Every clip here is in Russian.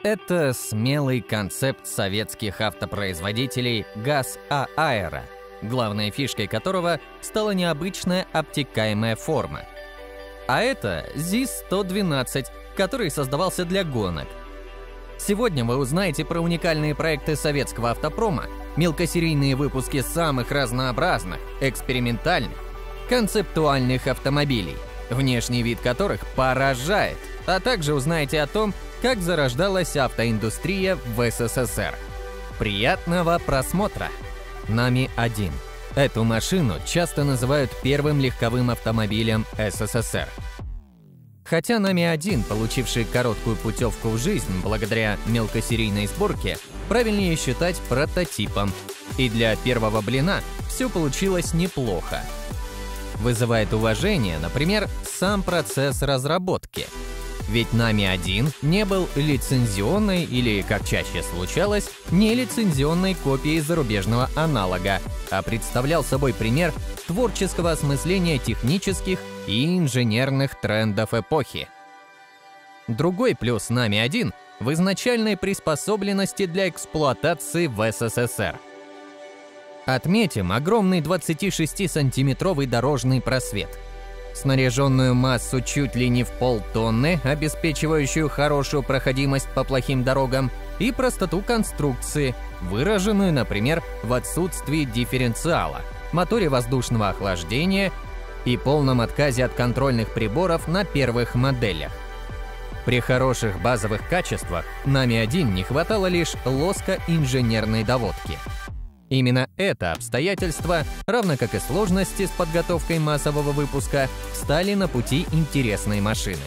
Это смелый концепт советских автопроизводителей ГАЗ-А-Аэро, главной фишкой которого стала необычная обтекаемая форма. А это ЗИС-112, который создавался для гонок. Сегодня вы узнаете про уникальные проекты советского автопрома, мелкосерийные выпуски самых разнообразных, экспериментальных, концептуальных автомобилей, внешний вид которых поражает, а также узнаете о том, как зарождалась автоиндустрия в СССР. Приятного просмотра! Нами-1. Эту машину часто называют первым легковым автомобилем СССР. Хотя Нами-1, получивший короткую путевку в жизнь благодаря мелкосерийной сборке, правильнее считать прототипом. И для первого блина все получилось неплохо. Вызывает уважение, например, сам процесс разработки. Ведь Нами-1 не был лицензионной или, как чаще случалось, нелицензионной копией зарубежного аналога, а представлял собой пример творческого осмысления технических и инженерных трендов эпохи. Другой плюс Нами-1 в изначальной приспособленности для эксплуатации в СССР. Отметим огромный 26-сантиметровый дорожный просвет, снаряженную массу чуть ли не в полтонны, обеспечивающую хорошую проходимость по плохим дорогам, и простоту конструкции, выраженную, например, в отсутствии дифференциала, моторе воздушного охлаждения и полном отказе от контрольных приборов на первых моделях. При хороших базовых качествах Нами-1 не хватало лишь лоска инженерной доводки. Именно это обстоятельство, равно как и сложности с подготовкой массового выпуска, стали на пути интересной машины.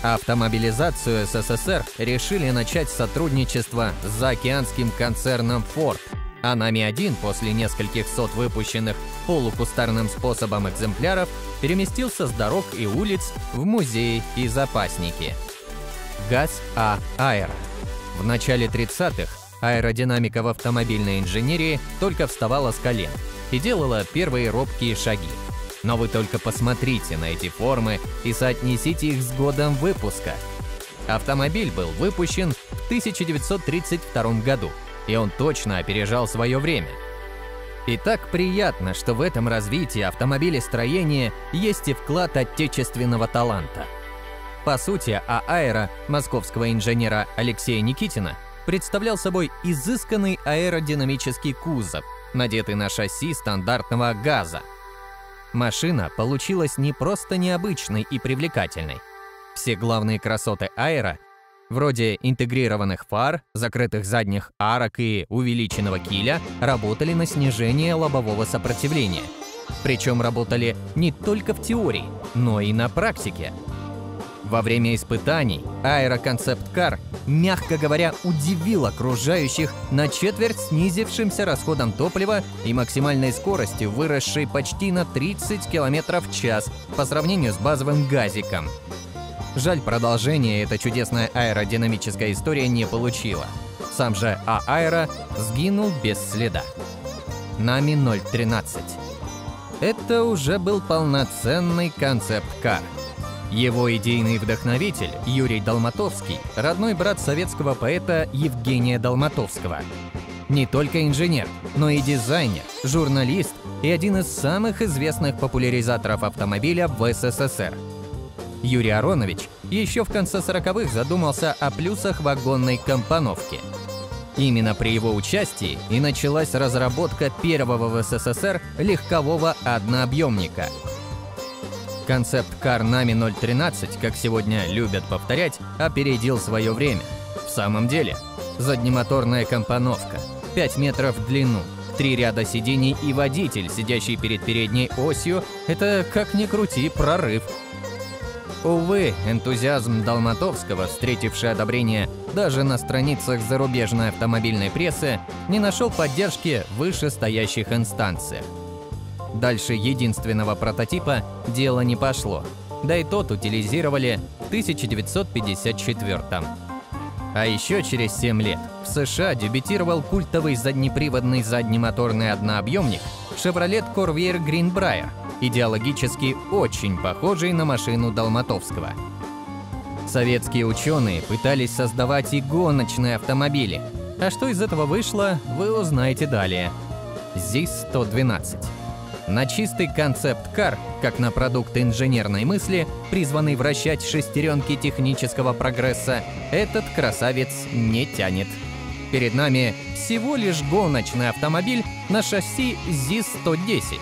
Автомобилизацию СССР решили начать сотрудничество с заокеанским концерном Ford, а Нами-1 после нескольких сот выпущенных полукустарным способом экземпляров переместился с дорог и улиц в музеи и запасники. ГАЗ-А-Аэро. В начале 30-х аэродинамика в автомобильной инженерии только вставала с колен и делала первые робкие шаги. Но вы только посмотрите на эти формы и соотнесите их с годом выпуска. Автомобиль был выпущен в 1932 году, и он точно опережал свое время. И так приятно, что в этом развитии автомобилестроения есть и вклад отечественного таланта. По сути, А-Аэро московского инженера Алексея Никитина представлял собой изысканный аэродинамический кузов, надетый на шасси стандартного ГАЗа. Машина получилась не просто необычной и привлекательной. Все главные красоты Аэро, вроде интегрированных фар, закрытых задних арок и увеличенного киля, работали на снижение лобового сопротивления. Причем работали не только в теории, но и на практике. Во время испытаний Аэро Concept Car, мягко говоря, удивил окружающих на четверть снизившимся расходом топлива и максимальной скоростью, выросшей почти на 30 км в час по сравнению с базовым газиком. Жаль, продолжение эта чудесная аэродинамическая история не получила. Сам же А-Аэро сгинул без следа. Нами-013. Это уже был полноценный концепт-кар. Его идейный вдохновитель Юрий Долматовский – родной брат советского поэта Евгения Долматовского. Не только инженер, но и дизайнер, журналист и один из самых известных популяризаторов автомобиля в СССР. Юрий Аронович еще в конце 40-х задумался о плюсах вагонной компоновки. Именно при его участии и началась разработка первого в СССР легкового однообъемника. Концепт-кар Нами-013, как сегодня любят повторять, опередил свое время. В самом деле, заднемоторная компоновка, 5 метров в длину, 3 ряда сидений и водитель, сидящий перед передней осью – это, как ни крути, прорыв. Увы, энтузиазм Долматовского, встретивший одобрение даже на страницах зарубежной автомобильной прессы, не нашел поддержки в вышестоящих инстанциях. Дальше единственного прототипа дело не пошло, да и тот утилизировали в 1954-м. А еще через 7 лет в США дебютировал культовый заднеприводный заднемоторный однообъемник Chevrolet Corvair Greenbrier, идеологически очень похожий на машину Долматовского. Советские ученые пытались создавать и гоночные автомобили. А что из этого вышло, вы узнаете далее. ЗИС-112. На чистый концепт-кар, как на продукт инженерной мысли, призванный вращать шестеренки технического прогресса, этот красавец не тянет. Перед нами всего лишь гоночный автомобиль на шасси ЗИС-110.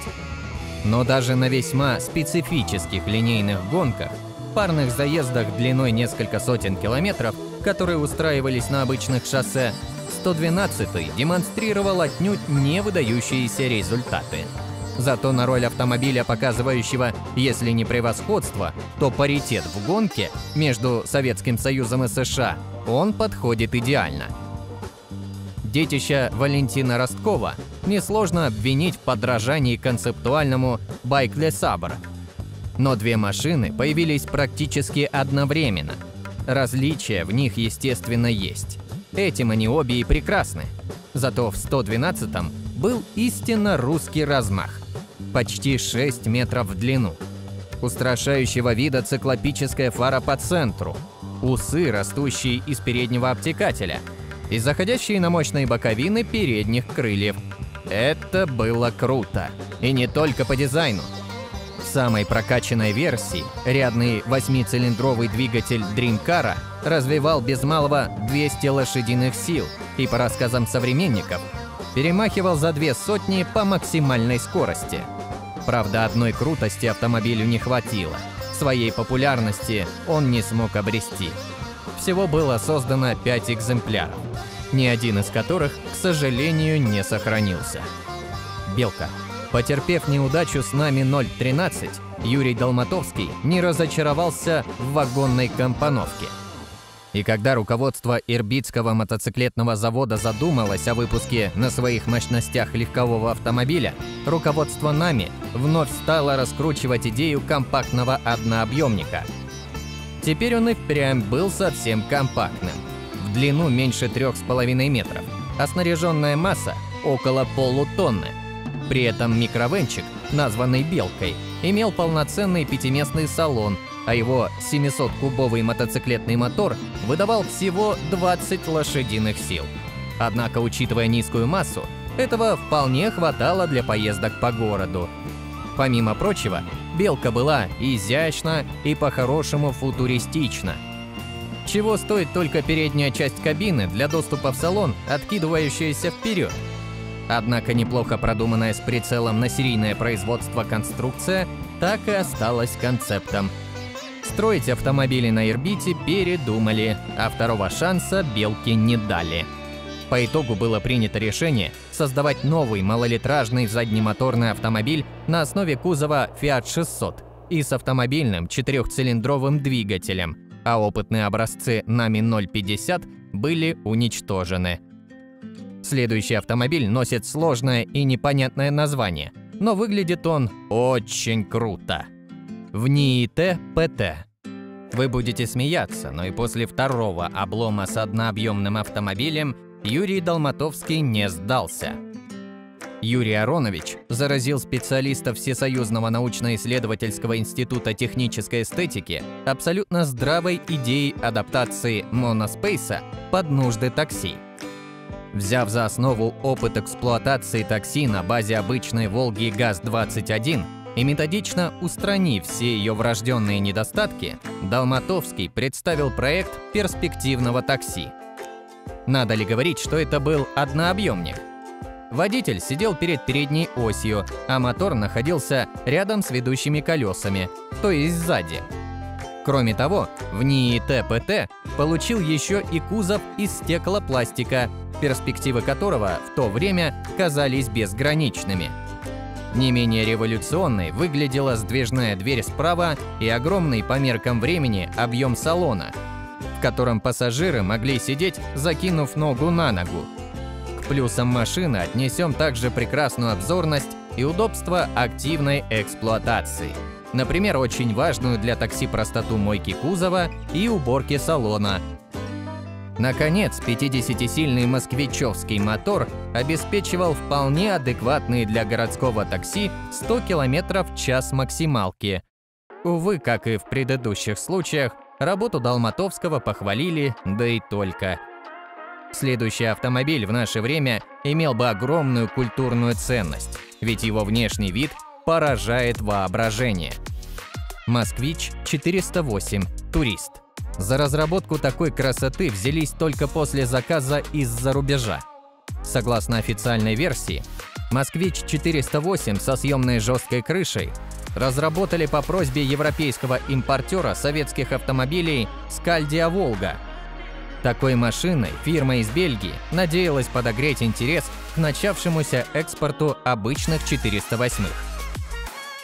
Но даже на весьма специфических линейных гонках, парных заездах длиной несколько сотен километров, которые устраивались на обычных шоссе, 112-й демонстрировал отнюдь не выдающиеся результаты. Зато на роль автомобиля, показывающего, если не превосходство, то паритет в гонке между Советским Союзом и США, он подходит идеально. Детища Валентина Росткова несложно обвинить в подражании концептуальному Байк Ле Сабр. Но две машины появились практически одновременно. Различия в них, естественно, есть. Этим они обе и прекрасны. Зато в 112-м был истинно русский размах. Почти 6 метров в длину. Устрашающего вида циклопическая фара по центру. Усы, растущие из переднего обтекателя. И заходящие на мощные боковины передних крыльев. Это было круто. И не только по дизайну. В самой прокачанной версии рядный 8-цилиндровый двигатель Dream-Car развивал без малого 200 лошадиных сил и, по рассказам современников, перемахивал за 200 по максимальной скорости. Правда, одной крутости автомобилю не хватило. Своей популярности он не смог обрести. Всего было создано 5 экземпляров, ни один из которых, к сожалению, не сохранился. Белка. Потерпев неудачу с Нами 013, Юрий Долматовский не разочаровался в вагонной компоновке. И когда руководство Ирбитского мотоциклетного завода задумалось о выпуске на своих мощностях легкового автомобиля, руководство Нами вновь стало раскручивать идею компактного однообъемника. Теперь он и впрямь был совсем компактным. В длину меньше 3,5 метров, а снаряженная масса около полутонны. При этом микровенчик, названный «Белкой», имел полноценный пятиместный салон, а его 700-кубовый мотоциклетный мотор выдавал всего 20 лошадиных сил. Однако, учитывая низкую массу, этого вполне хватало для поездок по городу. Помимо прочего, «Белка» была изящна и по-хорошему футуристична. Чего стоит только передняя часть кабины для доступа в салон, откидывающаяся вперед. Однако неплохо продуманная с прицелом на серийное производство конструкция так и осталась концептом. Строить автомобили на Ирбите передумали, а второго шанса «Белке» не дали. По итогу было принято решение создавать новый малолитражный заднемоторный автомобиль на основе кузова Fiat 600 и с автомобильным 4-цилиндровым двигателем, а опытные образцы Nami 050 были уничтожены. Следующий автомобиль носит сложное и непонятное название, но выглядит он очень круто. ВНИИ-Т ПТ. Вы будете смеяться, но и после второго облома с однообъемным автомобилем Юрий Долматовский не сдался. Юрий Аронович заразил специалистов Всесоюзного научно-исследовательского института технической эстетики абсолютно здравой идеей адаптации моноспейса под нужды такси. Взяв за основу опыт эксплуатации такси на базе обычной «Волги ГАЗ-21» и методично устранив все ее врожденные недостатки, Долматовский представил проект перспективного такси. Надо ли говорить, что это был однообъемник? Водитель сидел перед передней осью, а мотор находился рядом с ведущими колесами, то есть сзади. Кроме того, ВНИИ-Т ПТ получил еще и кузов из стеклопластика, перспективы которого в то время казались безграничными. Не менее революционной выглядела сдвижная дверь справа и огромный по меркам времени объем салона, в котором пассажиры могли сидеть, закинув ногу на ногу. К плюсам машины отнесем также прекрасную обзорность и удобство активной эксплуатации. Например, очень важную для такси простоту мойки кузова и уборки салона. Наконец, 50-сильный москвичевский мотор обеспечивал вполне адекватные для городского такси 100 км в час максималки. Увы, как и в предыдущих случаях, Работу Долматовского похвалили, да и только. Следующий автомобиль в наше время имел бы огромную культурную ценность, ведь его внешний вид поражает воображение. «Москвич-408. Турист». За разработку такой красоты взялись только после заказа из-за рубежа. Согласно официальной версии, «Москвич-408» со съемной жесткой крышей разработали по просьбе европейского импортера советских автомобилей «Скальдия Волга». Такой машиной фирма из Бельгии надеялась подогреть интерес к начавшемуся экспорту обычных 408-х.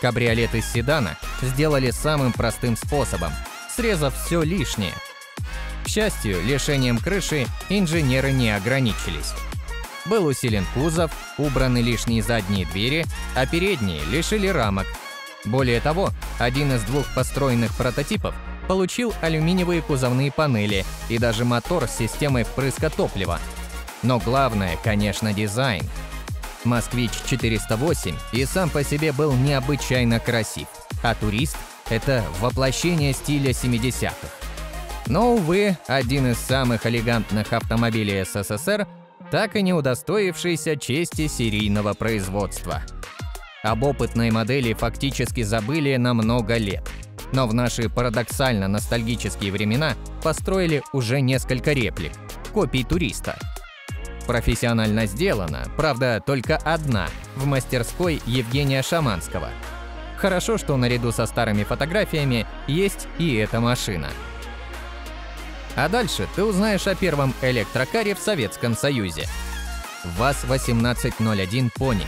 Кабриолет из седана сделали самым простым способом, срезав все лишнее. К счастью, лишением крыши инженеры не ограничились. Был усилен кузов, убраны лишние задние двери, а передние лишили рамок. Более того, один из двух построенных прототипов получил алюминиевые кузовные панели и даже мотор с системой впрыска топлива. Но главное, конечно, дизайн. «Москвич-408» и сам по себе был необычайно красив, а «Турист» — это воплощение стиля 70-х. Но, увы, один из самых элегантных автомобилей СССР, так и не удостоившийся чести серийного производства. Об опытной модели фактически забыли на много лет. Но в наши парадоксально-ностальгические времена построили уже несколько реплик, копий «Туриста». Профессионально сделана, правда, только одна, в мастерской Евгения Шаманского. Хорошо, что наряду со старыми фотографиями есть и эта машина. А дальше ты узнаешь о первом электрокаре в Советском Союзе. ВАЗ-1801 «Пони».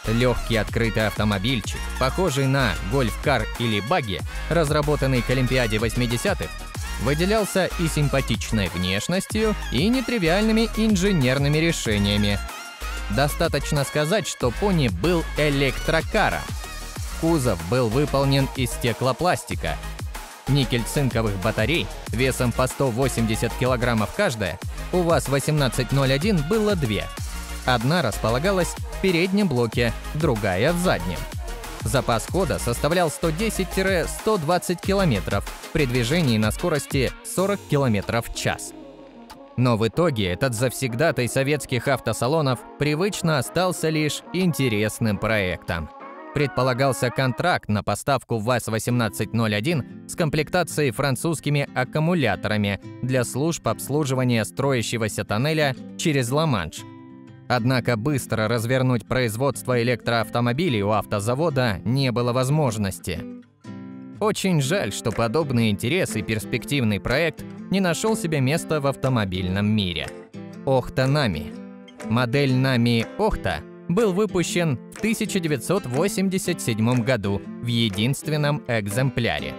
Легкий открытый автомобильчик, похожий на гольф-кар или багги, разработанный к Олимпиаде 80-х, выделялся и симпатичной внешностью, и нетривиальными инженерными решениями. Достаточно сказать, что «Пони» был электрокаром. Кузов был выполнен из стеклопластика. Никель-цинковых батарей весом по 180 килограммов каждая у ВАЗ-1801 было две. Одна располагалась в переднем блоке, другая в заднем. Запас хода составлял 110-120 км при движении на скорости 40 км в час. Но в итоге этот завсегдатай советских автосалонов привычно остался лишь интересным проектом. Предполагался контракт на поставку ВАЗ-1801 с комплектацией французскими аккумуляторами для служб обслуживания строящегося тоннеля через Ла-Манш. Однако быстро развернуть производство электроавтомобилей у автозавода не было возможности. Очень жаль, что подобный интерес и перспективный проект не нашел себе места в автомобильном мире. Охта Нами. Модель Нами Охта был выпущен в 1987 году в единственном экземпляре.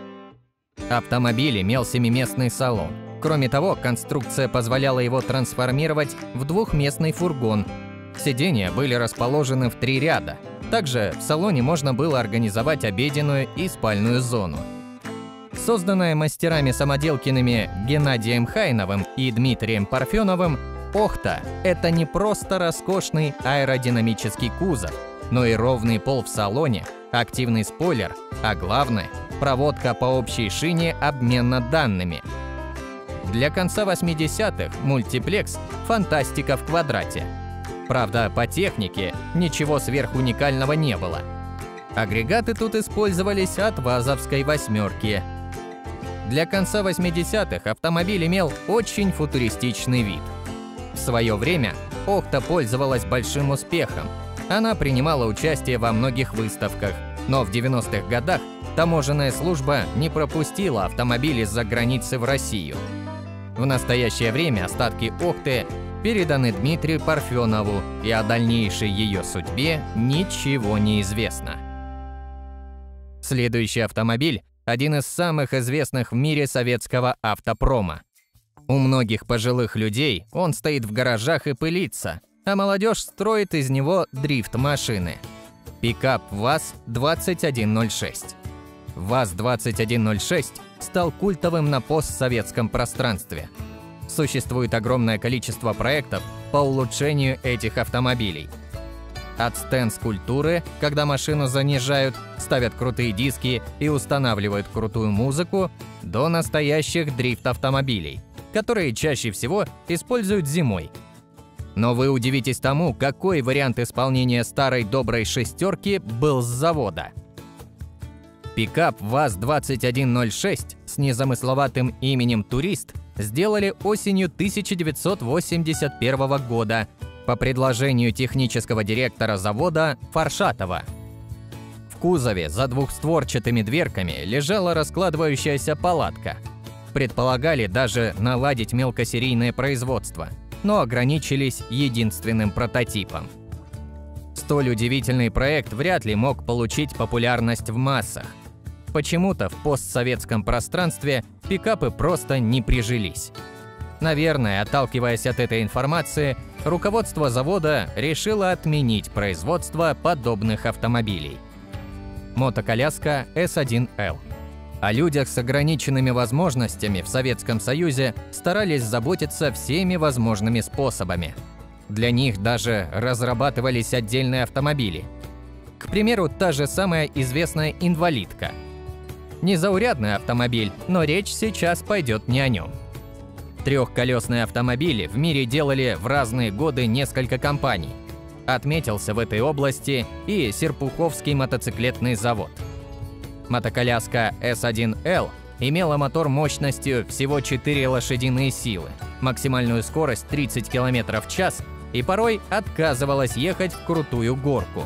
Автомобиль имел семиместный салон. Кроме того, конструкция позволяла его трансформировать в двухместный фургон. Сиденья были расположены в 3 ряда. Также в салоне можно было организовать обеденную и спальную зону. Созданная мастерами-самоделкиными Геннадием Хайновым и Дмитрием Парфеновым, Охта – это не просто роскошный аэродинамический кузов, но и ровный пол в салоне, активный спойлер, а главное – проводка по общей шине обмена данными. Для конца 80-х мультиплекс – фантастика в квадрате. Правда, по технике ничего сверхуникального не было. Агрегаты тут использовались от ВАЗовской «восьмерки». Для конца 80-х автомобиль имел очень футуристичный вид. В свое время Охта пользовалась большим успехом. Она принимала участие во многих выставках, но в 90-х годах таможенная служба не пропустила автомобиль из-за границы в Россию. В настоящее время остатки Охты переданы Дмитрию Парфенову, и о дальнейшей ее судьбе ничего не известно. Следующий автомобиль – один из самых известных в мире советского автопрома. У многих пожилых людей он стоит в гаражах и пылится, а молодежь строит из него дрифт-машины. Пикап ВАЗ-2106. ВАЗ-2106 стал культовым на постсоветском пространстве. Существует огромное количество проектов по улучшению этих автомобилей. От стенд-скульптуры, когда машину занижают, ставят крутые диски и устанавливают крутую музыку, до настоящих дрифт-автомобилей, которые чаще всего используют зимой. Но вы удивитесь тому, какой вариант исполнения старой доброй шестерки был с завода. Пикап ВАЗ-2106 с незамысловатым именем «Турист» сделали осенью 1981 года по предложению технического директора завода Фаршатова. В кузове за двухстворчатыми дверками лежала раскладывающаяся палатка. Предполагали даже наладить мелкосерийное производство, но ограничились единственным прототипом. Столь удивительный проект вряд ли мог получить популярность в массах. Почему-то в постсоветском пространстве пикапы просто не прижились. Наверное, отталкиваясь от этой информации, руководство завода решило отменить производство подобных автомобилей. Мотоколяска S1L. О людях с ограниченными возможностями в Советском Союзе старались заботиться всеми возможными способами. Для них даже разрабатывались отдельные автомобили. К примеру, та же самая известная «Инвалидка». Незаурядный автомобиль, но речь сейчас пойдет не о нем. Трехколесные автомобили в мире делали в разные годы несколько компаний. Отметился в этой области и Серпуховский мотоциклетный завод. Мотоколяска S1L имела мотор мощностью всего 4 лошадиные силы, максимальную скорость 30 км в час и порой отказывалась ехать в крутую горку.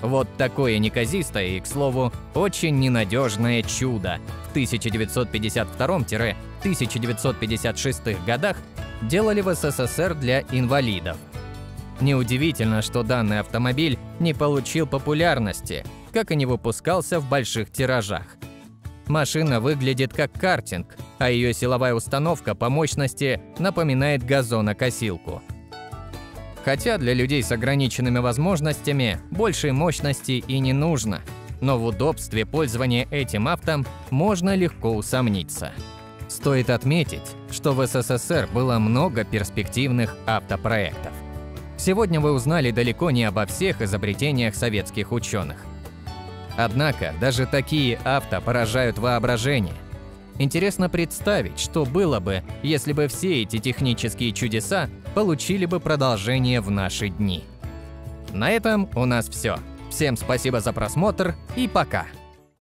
Вот такое неказистое и, к слову, очень ненадежное чудо в 1952-1956 годах делали в СССР для инвалидов. Неудивительно, что данный автомобиль не получил популярности, как и не выпускался в больших тиражах. Машина выглядит как картинг, а ее силовая установка по мощности напоминает газонокосилку. Хотя для людей с ограниченными возможностями большей мощности и не нужно, но в удобстве пользования этим автом можно легко усомниться. Стоит отметить, что в СССР было много перспективных автопроектов. Сегодня вы узнали далеко не обо всех изобретениях советских ученых. Однако даже такие авто поражают воображение. Интересно представить, что было бы, если бы все эти технические чудеса получили бы продолжение в наши дни. На этом у нас все. Всем спасибо за просмотр и пока!